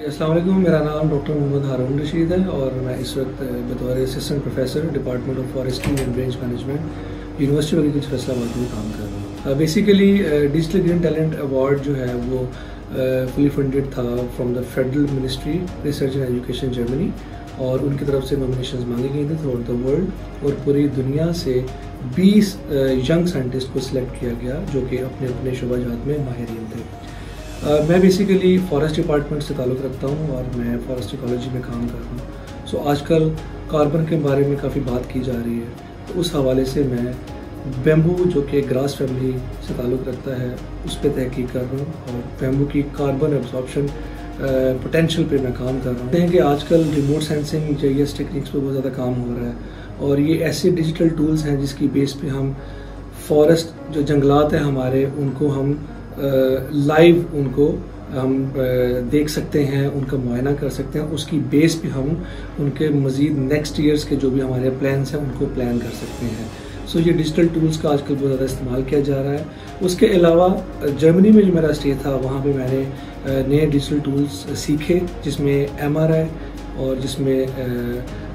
अस्सलाम वालेकुम। मेरा नाम डॉक्टर मोहम्मद हारून रशीद है और मैं इस वक्त बतौर assistant professor department of forestry and range management university of agriculture Faisalabad में काम कर रहा हूँ। Basically digital green talent award जो है वो फुली फंडेड था from the federal ministry research and education Germany और उनकी तरफ से नॉमिनेशंस मांगी गई थी थ्रू आउट द वर्ल्ड और पूरी दुनिया से 20 यंग साइंटिस्ट को सिलेक्ट किया गया जो कि अपने अपने शुबाजात में माहिरीन थे। मैं बेसिकली फॉरेस्ट डिपार्टमेंट से ताल्लुक़ रखता हूँ और मैं फॉरेस्ट इकोलॉजी में काम कर रहा हूँ। सो आजकल कार्बन के बारे में काफ़ी बात की जा रही है, तो उस हवाले से मैं बैम्बू जो कि ग्रास फैमिली से ताल्लुक़ रखता है उस पर तहकीक कर रहा हूँ और बैम्बू की कार्बन एब्जॉर्प्शन पोटेंशियल पे मैं काम कर रहा हूँ। कि आजकल रिमोट सेंसिंग जीआईएस टेक्निक्स पे बहुत ज़्यादा काम हो रहा है और ये ऐसे डिजिटल टूल्स हैं जिसकी बेस पे हम फॉरेस्ट जो जंगलात हैं हमारे उनको हम लाइव उनको हम देख सकते हैं, उनका मुआयना कर सकते हैं। उसकी बेस पे हम उनके मज़ीद नेक्स्ट ईयर्स के जो भी हमारे प्लान्स हैं उनको प्लान कर सकते हैं। सो ये डिजिटल टूल्स का आजकल बहुत ज़्यादा इस्तेमाल किया जा रहा है। उसके अलावा जर्मनी में जो मेरा स्टे था वहाँ पे मैंने नए डिजिटल टूल्स सीखे जिसमें MRI और जिसमें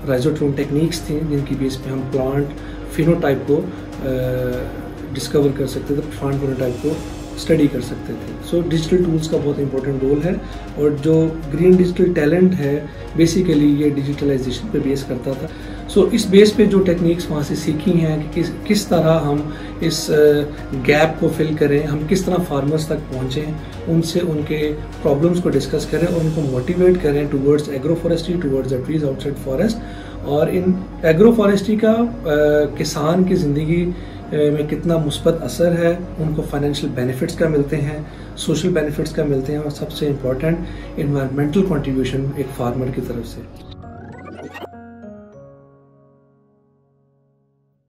राइजोट्रोन टेक्निक्स थी जिनकी बेस पे हम प्लांट फिनोटाइप को डिस्कवर कर सकते थे, प्लांट फिनोटाइप को स्टडी कर सकते थे। सो डिजिटल टूल्स का बहुत इंपॉर्टेंट रोल है और जो ग्रीन डिजिटल टैलेंट है बेसिकली ये डिजिटलाइजेशन पे बेस करता था। सो इस बेस पे जो टेक्निक्स वहाँ से सीखी हैं कि किस तरह हम इस गैप को फिल करें, हम किस तरह फार्मर्स तक पहुँचें, उनसे उनके प्रॉब्लम्स को डिस्कस करें और उनको मोटिवेट करें towards agro forestry, towards the trees outside forest. और इन एग्रो फॉरेस्ट्री का किसान की ज़िंदगी में कितना मुस्बत असर है, उनको फाइनेंशियल बेनिफिट्स का मिलते हैं, सोशल बेनिफिट्स का मिलते हैं और सबसे इम्पोर्टेंट एनवायरमेंटल कंट्रीब्यूशन एक फार्मर की तरफ से।